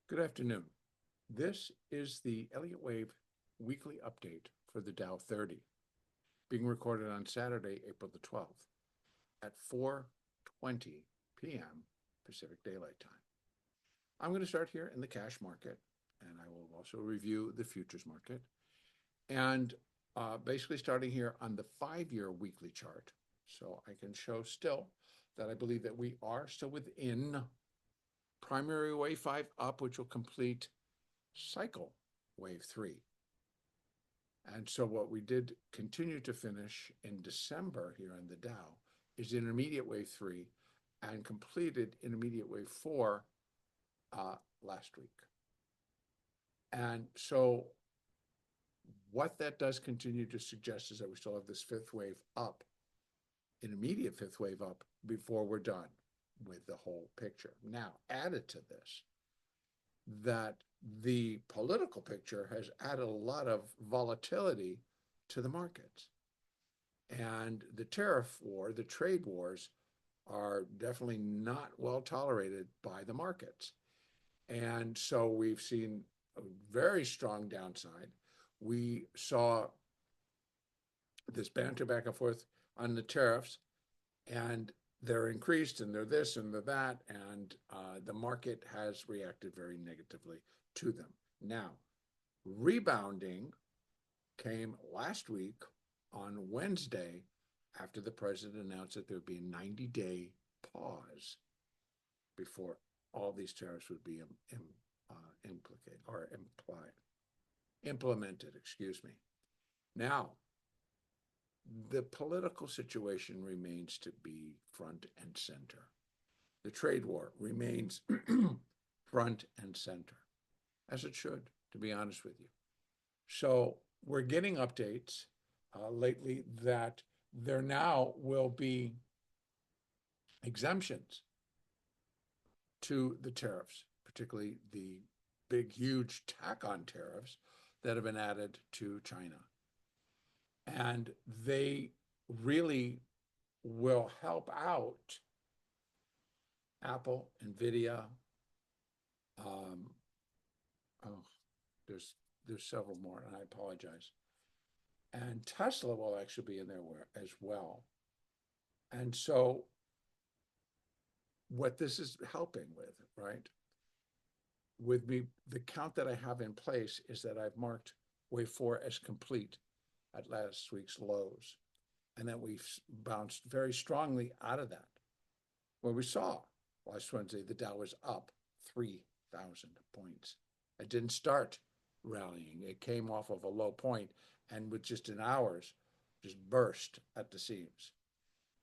Good afternoon. This is the Elliott Wave weekly update for the Dow 30, being recorded on Saturday, April the 12th at 4:20 p.m. Pacific Daylight Time. I'm going to start here in the cash market, and I will also review the futures market. And basically starting here on the 5-year weekly chart. So I can show still that I believe that we are still within primary wave 5 up, which will complete cycle wave 3. And so what we did continue to finish in December here in the Dow is intermediate wave 3 and completed intermediate wave 4 last week. And so what that does continue to suggest is that we still have this fifth wave up, intermediate fifth wave up, before we're done with the whole picture. Now, added to this, that the political picture has added a lot of volatility to the markets. And the tariff war, the trade wars, are definitely not well tolerated by the markets. And so we've seen a very strong downside. We saw this banter back and forth on the tariffs, and they're increased and they're this and they're that, and the market has reacted very negatively to them. Now, rebounding came last week on Wednesday after the president announced that there would be a 90-day pause before all these tariffs would be implemented, excuse me. Now, the political situation remains to be front and center. The trade war remains front and center, as it should, to be honest with you. So we're getting updates lately that there now will be exemptions to the tariffs, particularly the big, huge tack-on tariffs that have been added to China. And they really will help out Apple, NVIDIA. There's several more, and I apologize. And Tesla will actually be in there as well. And so what this is helping with, right? With me, the count that I have in place is that I've marked wave 4 as complete at last week's lows, and that we've bounced very strongly out of that. Well, we saw last Wednesday the Dow was up 3,000 points. It didn't start rallying. It came off of a low point and with just in hours just burst at the seams.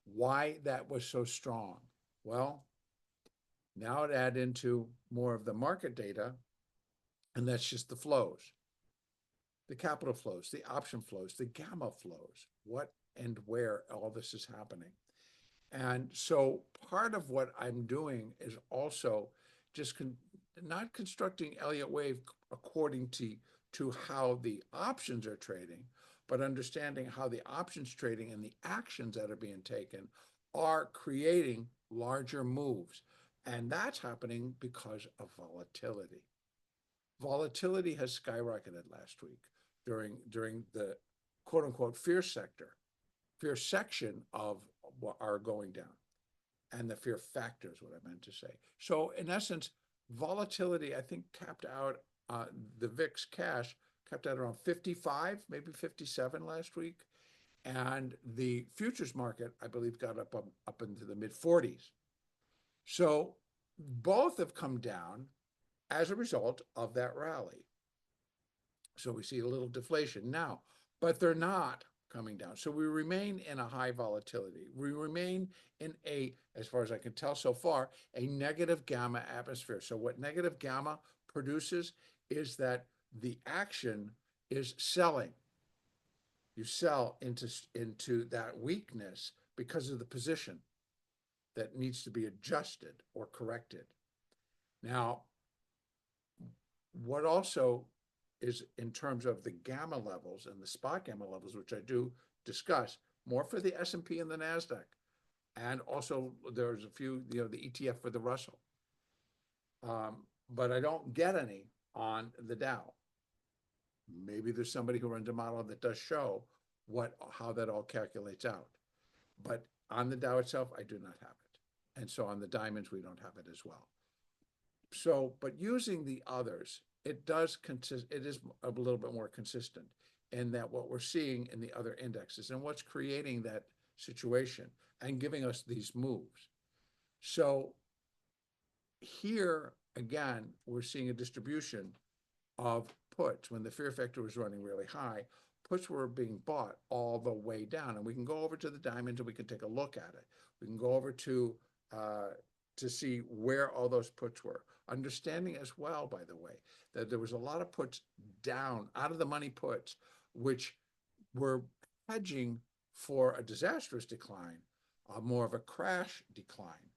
Why that was so strong? Well, now it add into more of the market data, and that's just the flows. The capital flows, the option flows, the gamma flows, what and where all this is happening. And so part of what I'm doing is also just not constructing Elliott Wave according to how the options are trading, but understanding how the options trading and the actions that are being taken are creating larger moves. And that's happening because of volatility. Volatility has skyrocketed last week during the quote unquote fear section of what are going down. And the fear factor is what I meant to say. So in essence, volatility, I think, capped out, the VIX cash capped out around 55, maybe 57 last week. And the futures market, I believe, got up into the mid 40s. So both have come down as a result of that rally. So we see a little deflation now, but they're not coming down. So we remain in a high volatility. We remain in as far as I can tell so far, a negative gamma atmosphere. So what negative gamma produces is that the action is selling. You sell into that weakness because of the position that needs to be adjusted or corrected. Now, what also is in terms of the gamma levels and the spot gamma levels, which I do discuss more for the S&P and the NASDAQ. And also there's a few, the ETF for the Russell. but I don't get any on the Dow. Maybe there's somebody who runs a model that does show how that all calculates out. But on the Dow itself, I do not have it. And so on the diamonds, we don't have it as well. So, but using the others, it is a little bit more consistent in that what we're seeing in the other indexes and what's creating that situation and giving us these moves. So here again, we're seeing a distribution of puts. When the fear factor was running really high, puts were being bought all the way down. And we can go over to the diamonds and we can take a look at it. We can go over to see where all those puts were. Understanding as well, by the way, that there was a lot of puts down, out of the money puts, which were hedging for a disastrous decline, more of a crash decline.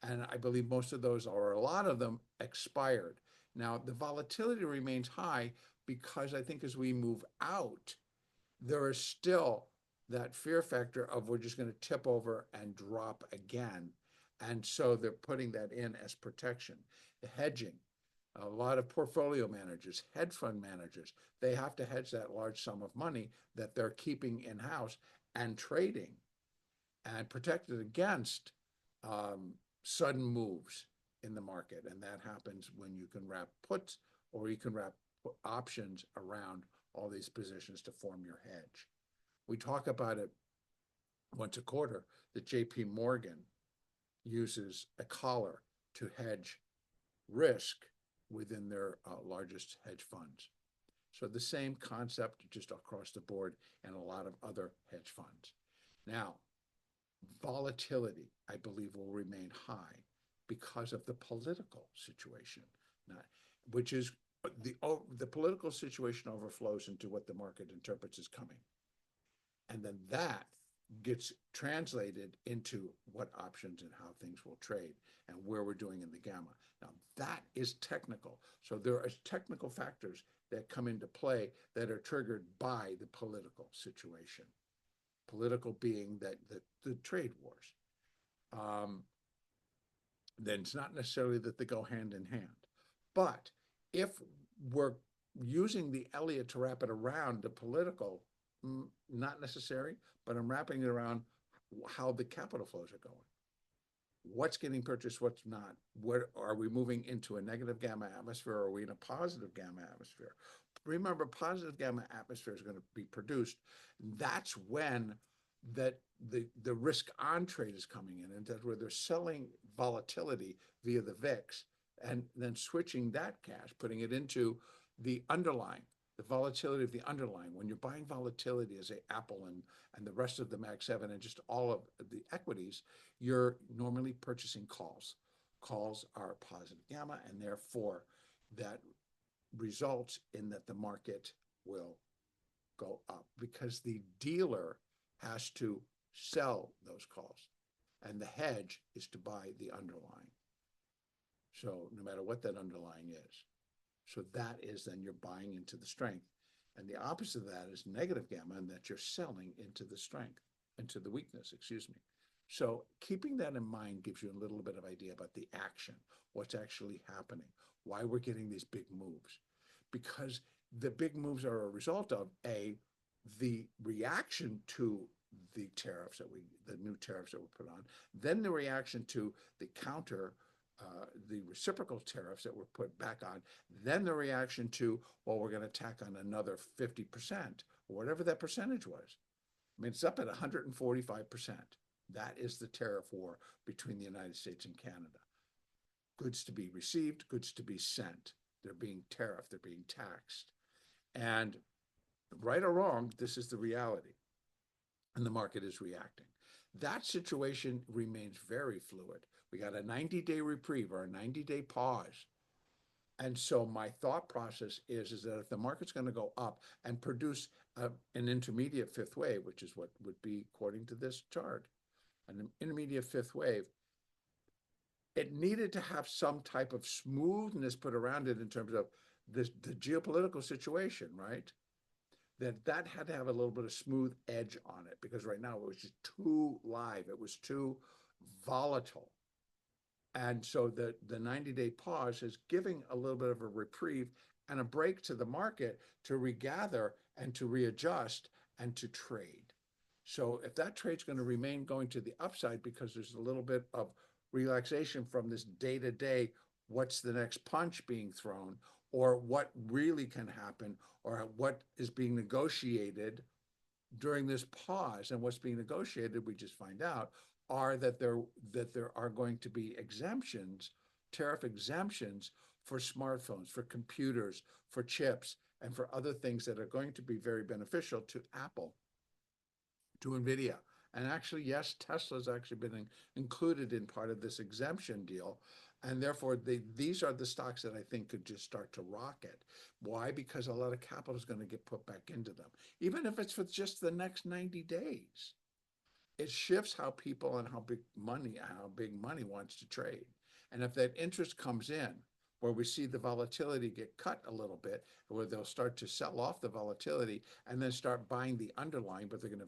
And I believe most of those, or a lot of them, expired. Now, the volatility remains high because I think as we move out, there is still that fear factor of we're just going to tip over and drop again. And so they're putting that in as protection. The hedging, a lot of portfolio managers, hedge fund managers, they have to hedge that large sum of money that they're keeping in-house and trading and protect it against sudden moves in the market. And that happens when you can wrap puts or you can wrap options around all these positions to form your hedge. We talk about it once a quarter that JP Morgan uses a collar to hedge risk within their largest hedge funds. So the same concept just across the board and a lot of other hedge funds. Now, volatility, I believe, will remain high because of the political situation, which is the political situation overflows into what the market interprets as coming. And then that gets translated into what options and how things will trade and where we're doing in the gamma. Now, that is technical. So there are technical factors that come into play that are triggered by the political situation. Political being that the trade wars. Then it's not necessarily that they go hand in hand. But if we're using the Elliott to wrap it around the political, not necessary, but I'm wrapping it around how the capital flows are going. What's getting purchased, what's not? Where are we moving into a negative gamma atmosphere, or are we in a positive gamma atmosphere? Remember, positive gamma atmosphere is going to be produced. That's when the risk on trade is coming in, and that's where they're selling volatility via the VIX and then switching that cash, putting it into the underlying, the volatility of the underlying. When you're buying volatility as Apple and the rest of the Mag 7 and just all of the equities, you're normally purchasing calls. Calls are positive gamma, and therefore that results in that the market will go up because the dealer has to sell those calls and the hedge is to buy the underlying. So no matter what that underlying is. So that is then you're buying into the strength. And the opposite of that is negative gamma, and that you're selling into the strength, into the weakness, excuse me. So keeping that in mind gives you a little bit of idea about the action, what's actually happening, why we're getting these big moves. Because the big moves are a result of the reaction to the tariffs the new tariffs that were put on, then the reaction to the the reciprocal tariffs that were put back on, then the reaction to, well, we're going to tack on another 50%, or whatever that percentage was. I mean, it's up at 145%. That is the tariff war between the United States and Canada. Goods to be received, goods to be sent. They're being tariffed, they're being taxed. And right or wrong, this is the reality. And the market is reacting. That situation remains very fluid. We got a 90-day reprieve or a 90-day pause. And so my thought process is that if the market's going to go up and produce an intermediate fifth wave, which is what would be, according to this chart, an intermediate fifth wave, it needed to have some type of smoothness put around it in terms of the geopolitical situation, right? That had to have a little bit of smooth edge on it, because right now it was just too live. It was too volatile. And so the 90-day pause is giving a little bit of a reprieve and a break to the market to regather and to readjust and to trade. So if that trade's going to remain going to the upside because there's a little bit of relaxation from this day to day, what's the next punch being thrown, or what really can happen, or what is being negotiated during this pause, and what's being negotiated, we just find out, are that there are going to be exemptions, tariff exemptions for smartphones, for computers, for chips, and for other things that are going to be very beneficial to Apple, to NVIDIA. And actually, yes, Tesla's actually been included in part of this exemption deal. And therefore, these are the stocks that I think could just start to rocket. Why? Because a lot of capital is going to get put back into them, even if it's for just the next 90 days. It shifts how people and how big money wants to trade. And if that interest comes in, where we see the volatility get cut a little bit, where they'll start to sell off the volatility and then start buying the underlying, but they're going to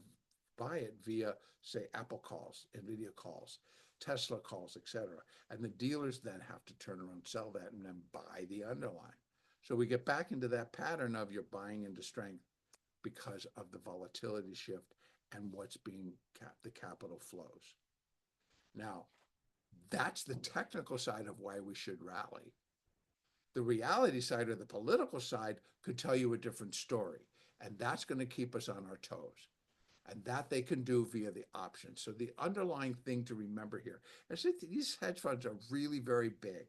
buy it via, say, Apple calls, NVIDIA calls, Tesla calls, etc. And the dealers then have to turn around, sell that, and then buy the underlying. So we get back into that pattern of you're buying into strength because of the volatility shift and what's being the capital flows. Now, that's the technical side of why we should rally. The reality side or the political side could tell you a different story, and that's going to keep us on our toes. And that they can do via the options. So the underlying thing to remember here is that these hedge funds are really very big.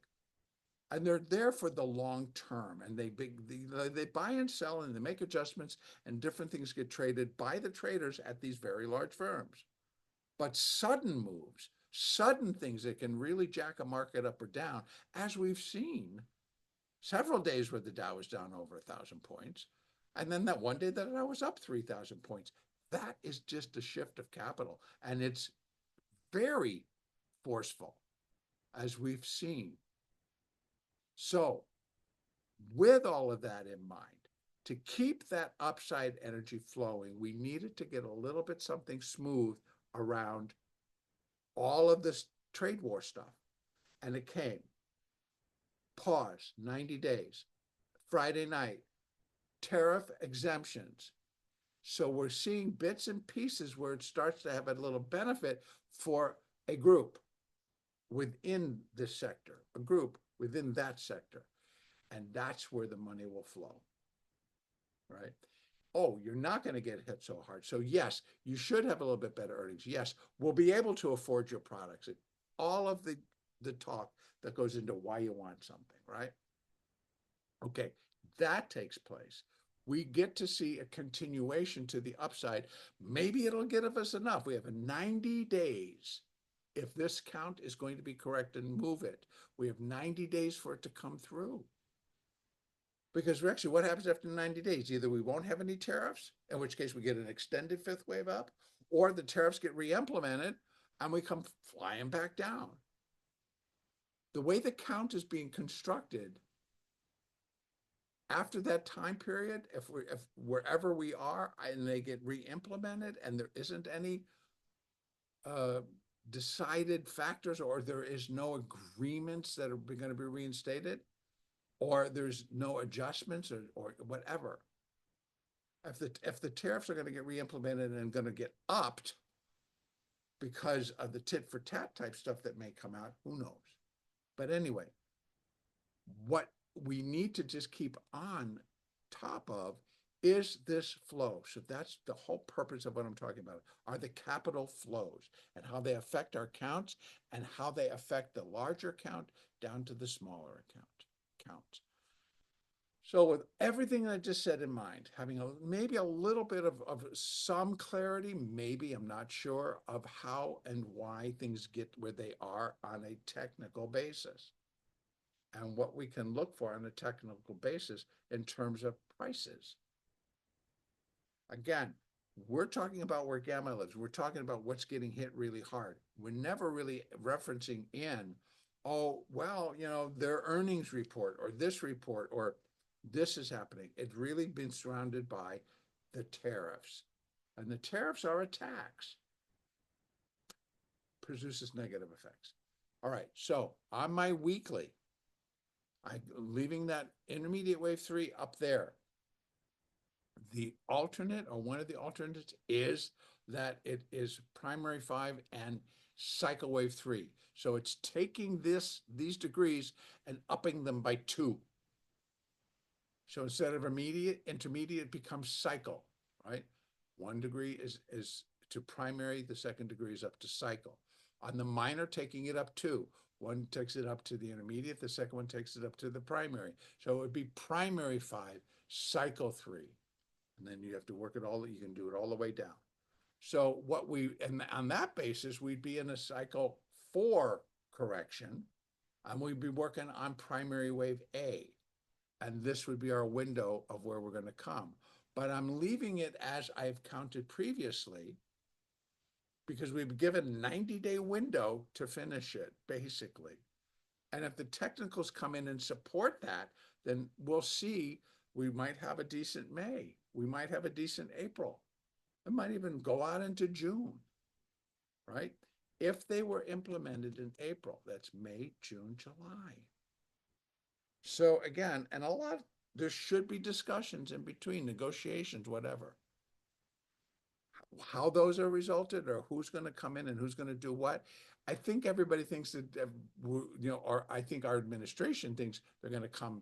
And they're there for the long term. And they buy and sell and they make adjustments, and different things get traded by the traders at these very large firms. But sudden moves, sudden things that can really jack a market up or down, as we've seen several days where the Dow was down over 1,000 points. And then that one day that I was up 3,000 points. That is just a shift of capital, and it's very forceful, as we've seen. So with all of that in mind, to keep that upside energy flowing, we needed to get a little bit something smooth around all of this trade war stuff. And it came. Pause, 90 days. Friday night, tariff exemptions. So we're seeing bits and pieces where it starts to have a little benefit for a group within this sector, a group within that sector. And that's where the money will flow, right? Oh, you're not going to get hit so hard. So yes, you should have a little bit better earnings. Yes, we'll be able to afford your products. All of the talk that goes into why you want something, right? Okay, that takes place. We get to see a continuation to the upside. Maybe it'll give us enough. We have 90 days. If this count is going to be correct and move it, we have 90 days for it to come through. Because actually, what happens after 90 days? Either we won't have any tariffs, in which case we get an extended fifth wave up, or the tariffs get re-implemented and we come flying back down. The way the count is being constructed, after that time period, if wherever we are and they get re-implemented and there isn't any decided factors, or there is no agreements that are going to be reinstated, or there's no adjustments or whatever, if the tariffs are going to get re-implemented and going to get upped because of the tit for tat type stuff that may come out, who knows? But anyway, what we need to just keep on top of is this flow. So that's the whole purpose of what I'm talking about, are the capital flows and how they affect our counts and how they affect the larger count down to the smaller count. So with everything I just said in mind, having maybe a little bit of some clarity, maybe, I'm not sure, of how and why things get where they are on a technical basis, and what we can look for on a technical basis in terms of prices. Again, we're talking about where gamma lives. We're talking about what's getting hit really hard. We're never really referencing in, oh, well, their earnings report or this report or this is happening. It's really been surrounded by the tariffs. And the tariffs are a tax. Produces negative effects. All right, so on my weekly, I'm leaving that intermediate wave 3 up there. The alternate, or one of the alternates, is that it is primary 5 and cycle wave 3. So it's taking these degrees and upping them by 2. So instead of intermediate becomes cycle, right? 1 degree is to primary, the second degree is up to cycle. On the minor, taking it up 2. One takes it up to the intermediate, the second one takes it up to the primary. So it would be primary 5, cycle 3. And then you have to work it all, you can do it all the way down. So and on that basis, we'd be in a cycle 4 correction, and we'd be working on primary wave A. And this would be our window of where we're going to come. But I'm leaving it as I've counted previously, because we've given a 90-day window to finish it, basically. And if the technicals come in and support that, then we'll see. We might have a decent May. We might have a decent April. It might even go out into June, right? If they were implemented in April, that's May, June, July. So again, and there should be discussions in between, negotiations, whatever. How those are resulted, or who's going to come in and who's going to do what. I think everybody thinks that, or I think our administration thinks they're going to come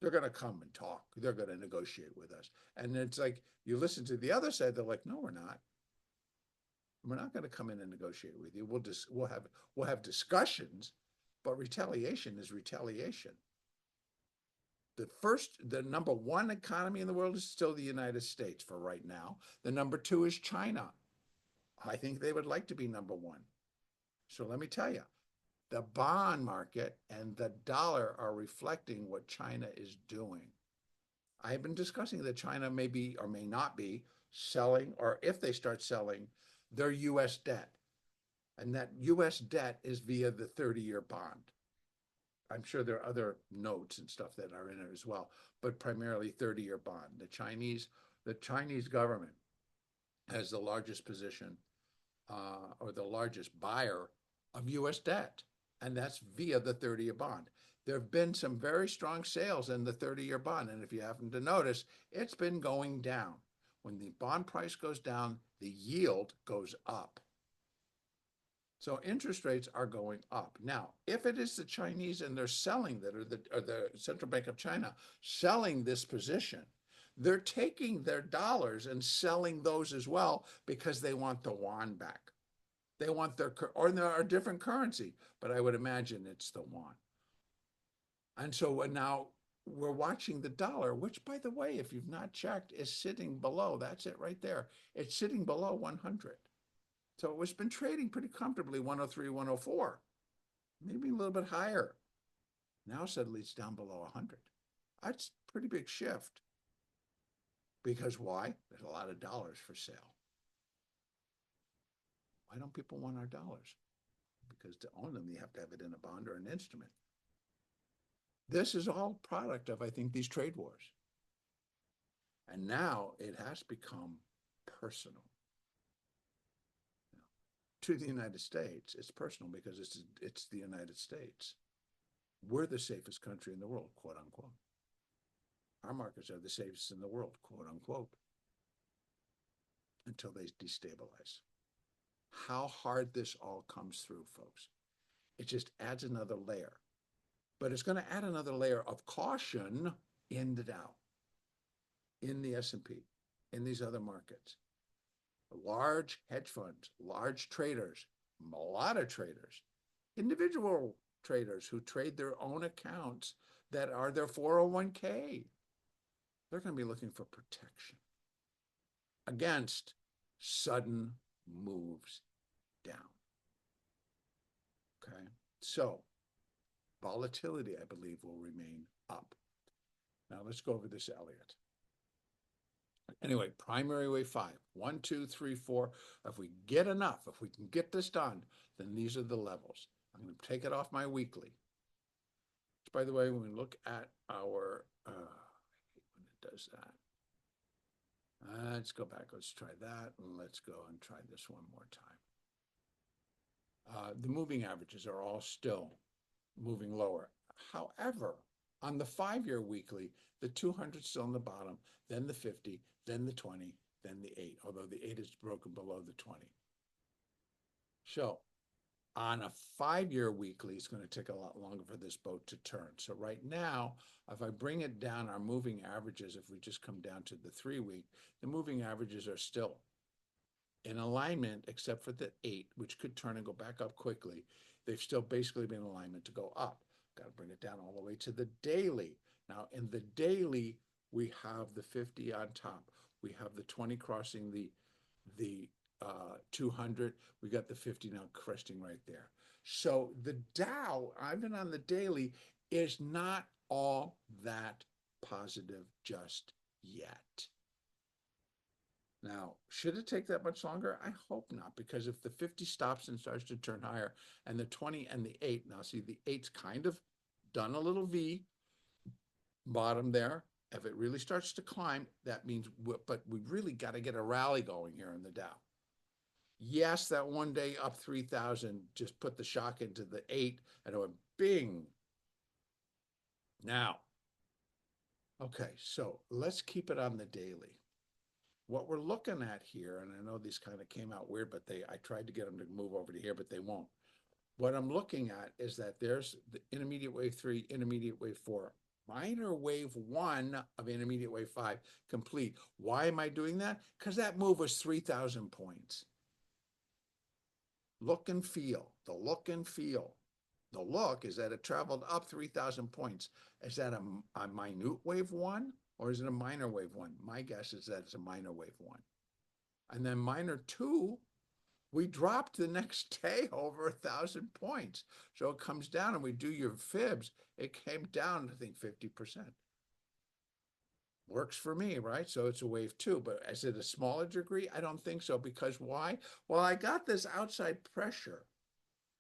and talk. They're going to negotiate with us. And it's like, you listen to the other side, they're like, no, we're not. We're not going to come in and negotiate with you. We'll have discussions, but retaliation is retaliation. The number 1 economy in the world is still the United States for right now. The number 2 is China. I think they would like to be number 1. So let me tell you, the bond market and the dollar are reflecting what China is doing. I have been discussing that China may be or may not be selling, or if they start selling, their US debt. And that US debt is via the 30-year bond. I'm sure there are other notes and stuff that are in it as well, but primarily 30-year bond. The Chinese government has the largest position or the largest buyer of US debt, and that's via the 30-year bond. There have been some very strong sales in the 30-year bond, and if you happen to notice, it's been going down. When the bond price goes down, the yield goes up. So interest rates are going up. Now, if it is the Chinese and they're selling that, or the Central Bank of China selling this position, they're taking their dollars and selling those as well, because they want the yuan back. They want or there are different currency, but I would imagine it's the yuan. And so now we're watching the dollar, which, by the way, if you've not checked, is sitting below. That's it right there. It's sitting below 100. So it's been trading pretty comfortably, 103, 104, maybe a little bit higher. Now suddenly it's down below 100. That's a pretty big shift. Because why? There's a lot of dollars for sale. Why don't people want our dollars? Because to own them, you have to have it in a bond or an instrument. This is all product of, I think, these trade wars. And now it has become personal. To the United States, it's personal because it's the United States. We're the safest country in the world, quote unquote. Our markets are the safest in the world, quote unquote, until they destabilize. How hard this all comes through, folks. It just adds another layer. But it's going to add another layer of caution in the Dow, in the S&P, in these other markets. Large hedge funds, large traders, a lot of traders, individual traders who trade their own accounts that are their 401k. They're going to be looking for protection against sudden moves down. Okay, so volatility, I believe, will remain up. Now let's go over this Elliott. Anyway, primary wave 5, 1, 2, 3, 4. If we get enough, if we can get this done, then these are the levels. I'm going to take it off my weekly. Which, by the way, when we look at our, I hate when it does that. Let's go back. Let's try that. And let's go and try this one more time. The moving averages are all still moving lower. However, on the 5-year weekly, the 200 still on the bottom, then the 50, then the 20, then the 8, although the 8 is broken below the 20. So on a 5-year weekly, it's going to take a lot longer for this boat to turn. So right now, if I bring it down, our moving averages, if we just come down to the 3-week, the moving averages are still in alignment, except for the 8, which could turn and go back up quickly. They've still basically been in alignment to go up. Got to bring it down all the way to the daily. Now, in the daily, we have the 50 on top. We have the 20 crossing the 200. We got the 50 now cresting right there. So the Dow, even on the daily, is not all that positive just yet. Now, should it take that much longer? I hope not, because if the 50 stops and starts to turn higher, and the 20 and the 8, now see the 8's kind of done a little V bottom there. If it really starts to climb, that means, but we really got to get a rally going here in the Dow. Yes, that one day up 3,000 just put the shock into the 8 and it went bing. Now, okay, so let's keep it on the daily. What we're looking at here, and I know these kind of came out weird, but I tried to get them to move over to here, but they won't. What I'm looking at is that there's the intermediate wave 3, intermediate wave 4, minor wave 1 of intermediate wave 5 complete. Why am I doing that? Because that move was 3,000 points. Look and feel, the look and feel. The look is that it traveled up 3,000 points. Is that a minute wave 1 or is it a minor wave 1? My guess is that it's a minor wave 1. And then minor 2, we dropped the next day over 1,000 points. So it comes down and we do your fibs. It came down, I think, 50%. Works for me, right? So it's a wave 2, but is it a smaller degree? I don't think so, because why? Well, I got this outside pressure,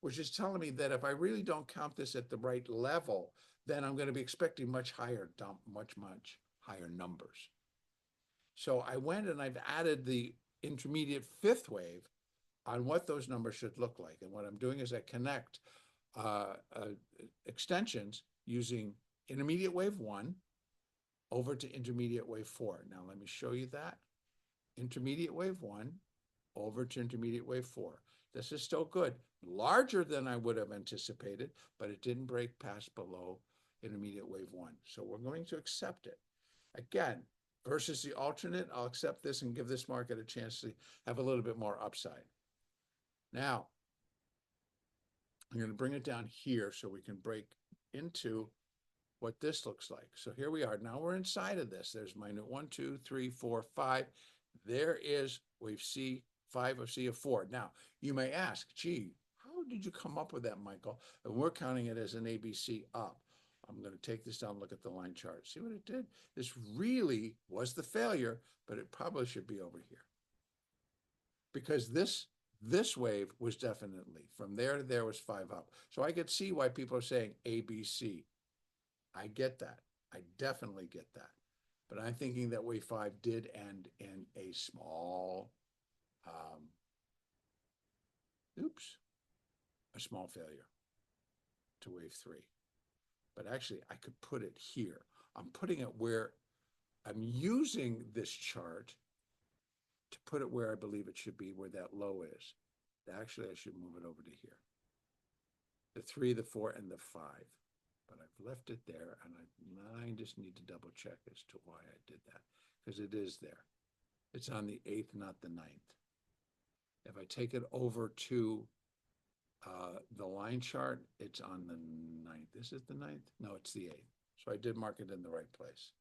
which is telling me that if I really don't count this at the right level, then I'm going to be expecting much higher dump, much higher numbers. So I went and I've added the intermediate 5th wave on what those numbers should look like. And what I'm doing is I connect extensions using intermediate wave 1 over to intermediate wave 4. Now let me show you that. Intermediate wave 1 over to intermediate wave 4. This is still good. Larger than I would have anticipated, but it didn't break past below intermediate wave 1. So we're going to accept it. Again, versus the alternate, I'll accept this and give this market a chance to have a little bit more upside. Now, I'm going to bring it down here so we can break into what this looks like. So here we are. Now we're inside of this. There's minute 1, 2, 3, 4, 5. There is wave C, 5 of C of 4. Now, you may ask, gee, how did you come up with that, Michael? And we're counting it as an ABC up. I'm going to take this down, look at the line chart. See what it did? This really was the failure, but it probably should be over here. Because this wave was definitely, from there to there was 5 up. So I could see why people are saying ABC. I get that. I definitely get that. But I'm thinking that wave 5 did end in a small, a small failure to wave 3. But actually, I could put it here. I'm putting it where I'm using this chart to put it where I believe it should be, where that low is. Actually, I should move it over to here. The 3, the 4, and the 5. But I've left it there, and I just need to double check as to why I did that, because it is there. It's on the 8th, not the 9th. If I take it over to the line chart, it's on the 9th. Is it the 9th? No, it's the 8th. So I did mark it in the right place.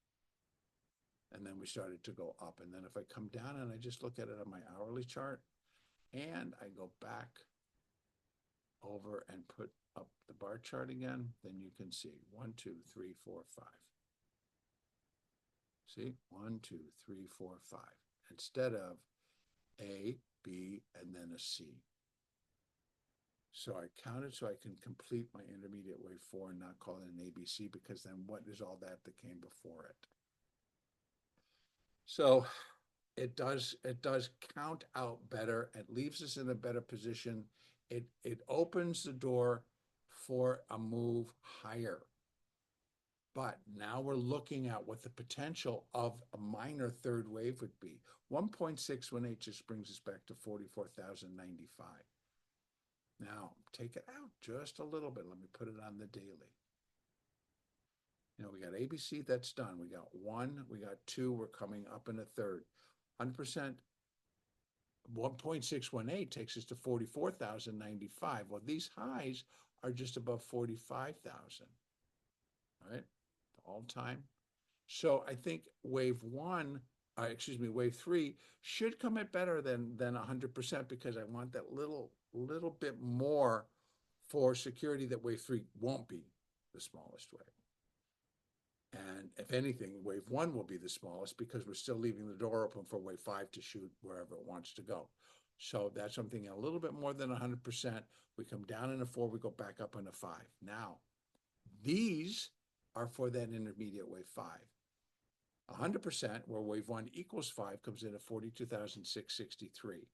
And then we started to go up. And then if I come down and I just look at it on my hourly chart, and I go back over and put up the bar chart again, then you can see 1, 2, 3, 4, 5. See, 1, 2, 3, 4, 5, instead of A, B, and then a C. So I counted so I can complete my intermediate wave 4 and not call it an ABC, because then what is all that came before it? So it does count out better. It leaves us in a better position it opens the door for a move higher. But now we're looking at what the potential of a minor third wave would be. 1.618 just brings us back to 44,095. Now, take it out just a little bit. Let me put it on the daily. You know, we got ABC, that's done. We got 1, we got 2, we're coming up in a third. 100%, 1.618 takes us to 44,095. Well, these highs are just above 45,000, right? All time. So I think wave 3 should come at better than 100% because I want that little bit more for security that wave 3 won't be the smallest wave. And if anything, wave 1 will be the smallest because we're still leaving the door open for wave 5 to shoot wherever it wants to go. So that's something a little bit more than 100%. We come down in a 4, we go back up in a 5. Now, these are for that intermediate wave 5. 100%, where wave 1 equals 5, comes in at 42,663.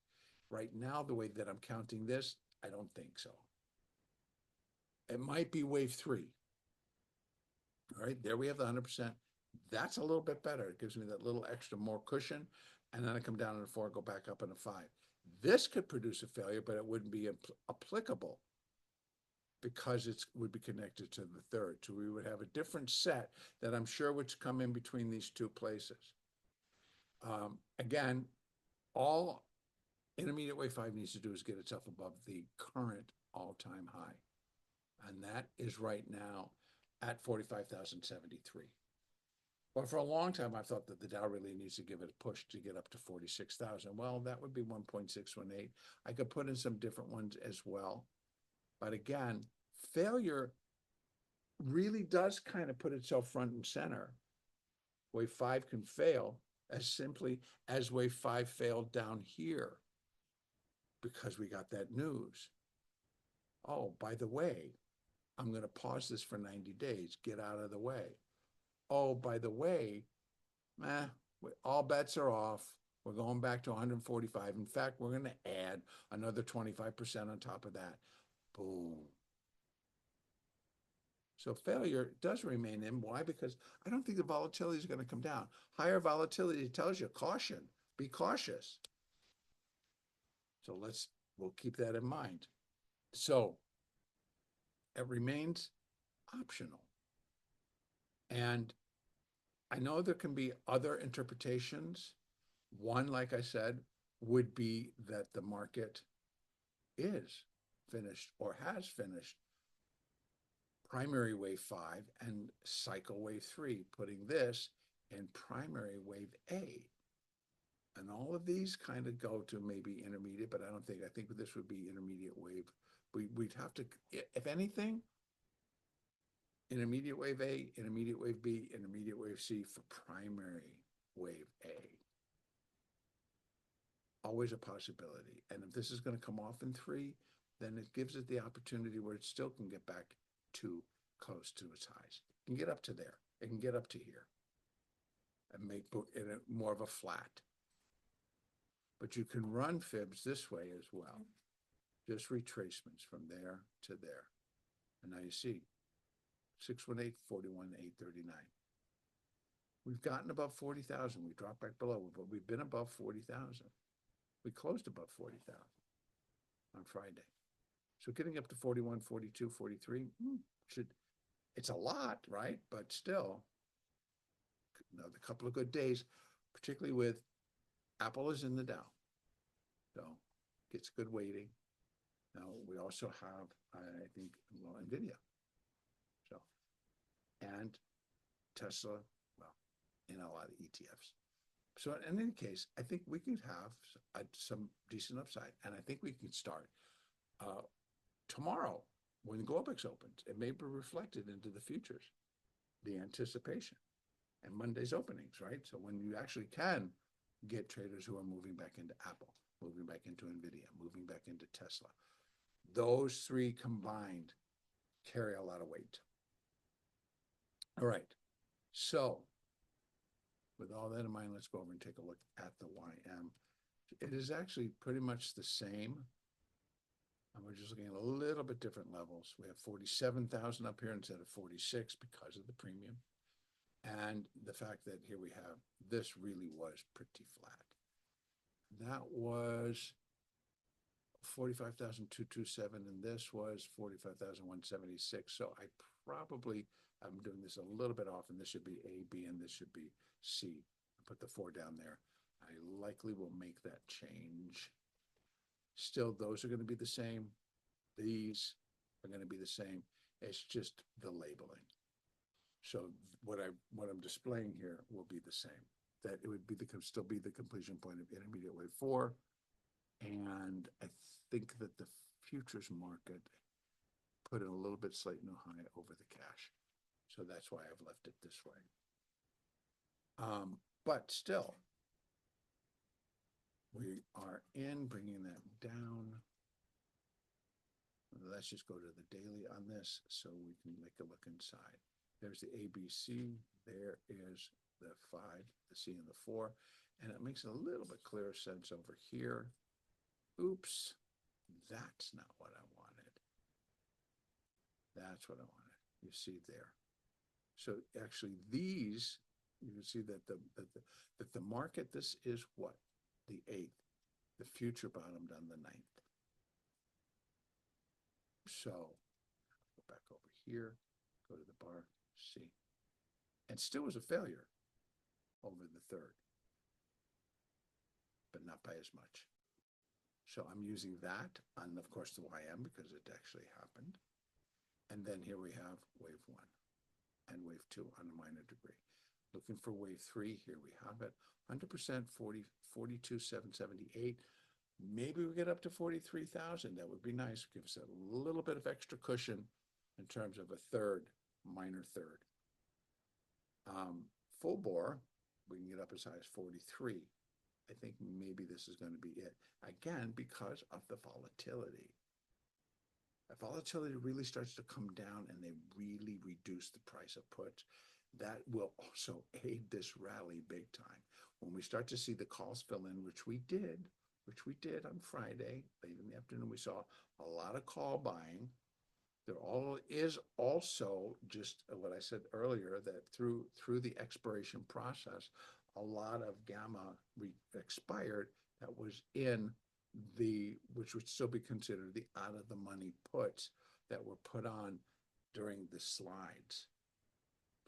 Right now, the way that I'm counting this, I don't think so. It might be wave 3. All right, there we have the 100%. That's a little bit better. It gives me that little extra more cushion. And then I come down in a 4, go back up in a 5. This could produce a failure, but it wouldn't be applicable because it would be connected to the third. So we would have a different set that I'm sure would come in between these two places. Again, all intermediate wave 5 needs to do is get itself above the current all-time high. And that is right now at 45,073. But for a long time, I thought that the Dow really needs to give it a push to get up to 46,000. Well, that would be 1.618. I could put in some different ones as well. But again, failure really does kind of put itself front and center. Wave 5 can fail as simply as wave 5 failed down here because we got that news. Oh, by the way, I'm going to pause this for 90 days, get out of the way. Oh, by the way, all bets are off. We're going back to 145. In fact, we're going to add another 25% on top of that. Boom. So failure does remain in. Why? Because I don't think the volatility is going to come down. Higher volatility tells you caution, be cautious. So we'll keep that in mind. So it remains optional. And I know there can be other interpretations. One, like I said, would be that the market is finished or has finished primary wave 5 and cycle wave 3, putting this in primary wave A. And all of these kind of go to maybe intermediate, but I think this would be intermediate wave. We'd have to, if anything, intermediate wave A, intermediate wave B, intermediate wave C for primary wave A. Always a possibility. And if this is going to come off in 3, then it gives it the opportunity where it still can get back to close to its highs. It can get up to there. It can get up to here and make it more of a flat. But you can run fibs this way as well. Just retracements from there to there. And now you see 618, 41, 839. We've gotten above 40,000. We dropped back below, but we've been above 40,000. We closed above 40,000 on Friday. So getting up to 41, 42, 43, it's a lot, right? But still, another couple of good days, particularly with Apple is in the Dow. So gets good weighting. Now we also have, I think, NVIDIA. So, and Tesla, well, in a lot of ETFs. So in any case, I think we could have some decent upside. And I think we can start tomorrow when Globex opens. It may be reflected into the futures, the anticipation, and Monday's openings, right? So when you actually can get traders who are moving back into Apple, moving back into NVIDIA, moving back into Tesla, those 3 combined carry a lot of weight. All right. So with all that in mind, let's go over and take a look at the YM. It is actually pretty much the same. And we're just looking at a little bit different levels. We have 47,000 up here instead of 46 because of the premium. And the fact that here we have, this really was pretty flat. That was 45,227, and this was 45,176. So I probably, I'm doing this a little bit off, and this should be A, B, and this should be C. I put the 4 down there. I likely will make that change. Still, those are going to be the same. These are going to be the same. It's just the labeling. So what I'm displaying here will be the same. That it would be still be the completion point of intermediate wave 4. And I think that the futures market put in a little bit slight new high over the cash. So that's why I've left it this way. But still, we are in bringing that down. Let's just go to the daily on this so we can make a look inside. There's the ABC. There is the 5, the C, and the 4. And it makes a little bit clearer sense over here. Oops, that's not what I wanted. That's what I wanted. You see there. So actually these, you can see that the market, this is what? The 8th. The future bottomed on the 9th. So go back over here, go to the bar, see. And still was a failure over the 3rd, but not by as much. So I'm using that on, of course, the YM because it actually happened. And then here we have wave 1 and wave 2 on a minor degree. Looking for wave 3, here we have it. 100%, 42,778. Maybe we get up to 43,000. That would be nice. Give us a little bit of extra cushion in terms of a third, minor third. Full bore, we can get up as high as 43. I think maybe this is going to be it. Again, because of the volatility. If volatility really starts to come down and they really reduce the price of puts, that will also aid this rally big time. When we start to see the calls fill in, which we did on Friday, late in the afternoon, we saw a lot of call buying. There all is also just what I said earlier, that through the expiration process, a lot of gamma expired that was in the, which would still be considered the out of the money puts that were put on during the slides.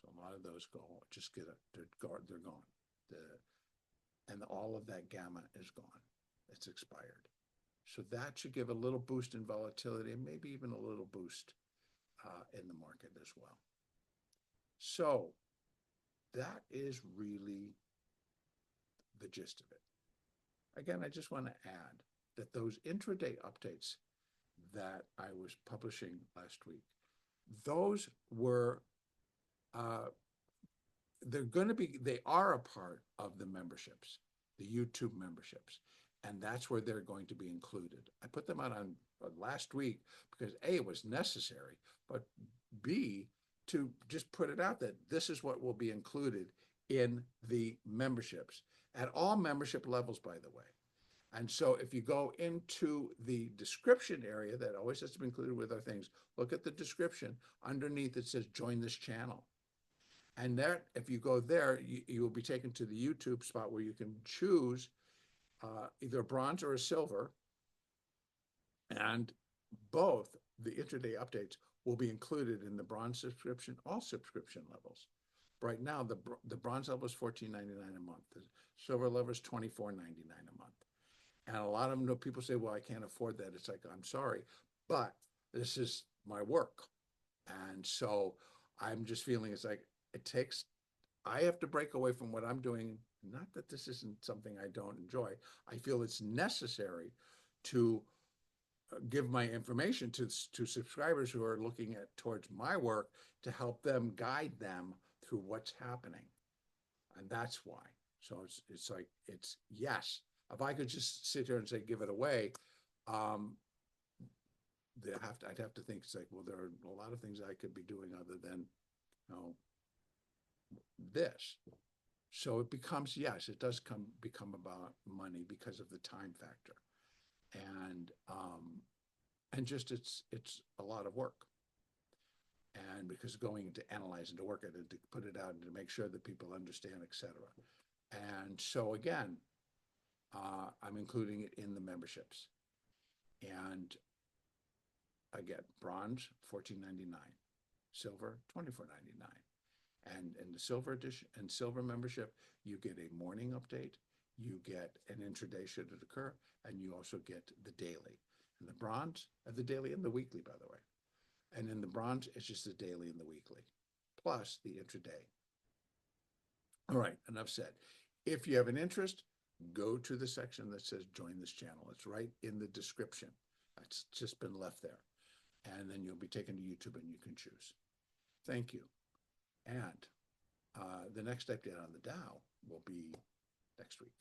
So a lot of those go, just get it, they're gone. And all of that gamma is gone. It's expired. So that should give a little boost in volatility and maybe even a little boost in the market as well. So that is really the gist of it. Again, I just want to add that those intraday updates that I was publishing last week, those were, they are a part of the memberships, the YouTube memberships. And that's where they're going to be included. I put them out on last week because A, it was necessary, but B, to just put it out that this is what will be included in the memberships at all membership levels, by the way. And so if you go into the description area, that always has to be included with our things, look at the description. Underneath it says join this channel. And there, if you go there, you will be taken to the YouTube spot where you can choose either a bronze or a silver, and both the intraday updates will be included in the bronze subscription, all subscription levels. Right now, the bronze level is $14.99 a month. The silver level is $24.99 a month. And a lot of them, people say, well, I can't afford that. It's like, I'm sorry, but this is my work. And so I'm just feeling it's like, I have to break away from what I'm doing. Not that this isn't something I don't enjoy. I feel it's necessary to give my information to subscribers who are looking towards my work to help them, guide them through what's happening. And that's why. So it's like, yes, if I could just sit here and say, give it away, I'd have to think, it's like, well, there are a lot of things I could be doing other than, this. So it becomes, yes, it does become about money because of the time factor. And And just it's a lot of work. And because going to analyze and to work it and to put it out and to make sure that people understand, etc. And so again, I'm including it in the memberships. And again, bronze, $14.99, silver, $24.99. And in the silver edition and silver membership, you get a morning update, you get an intraday should it occur, and you also get the daily. And the bronze, the daily and the weekly, by the way. And in the bronze, it's just the daily and the weekly, plus the intraday. All right, enough said. If you have an interest, go to the section that says join this channel. It's right in the description. It's just been left there. And then you'll be taken to YouTube and you can choose. Thank you. And the next update on the Dow will be next week.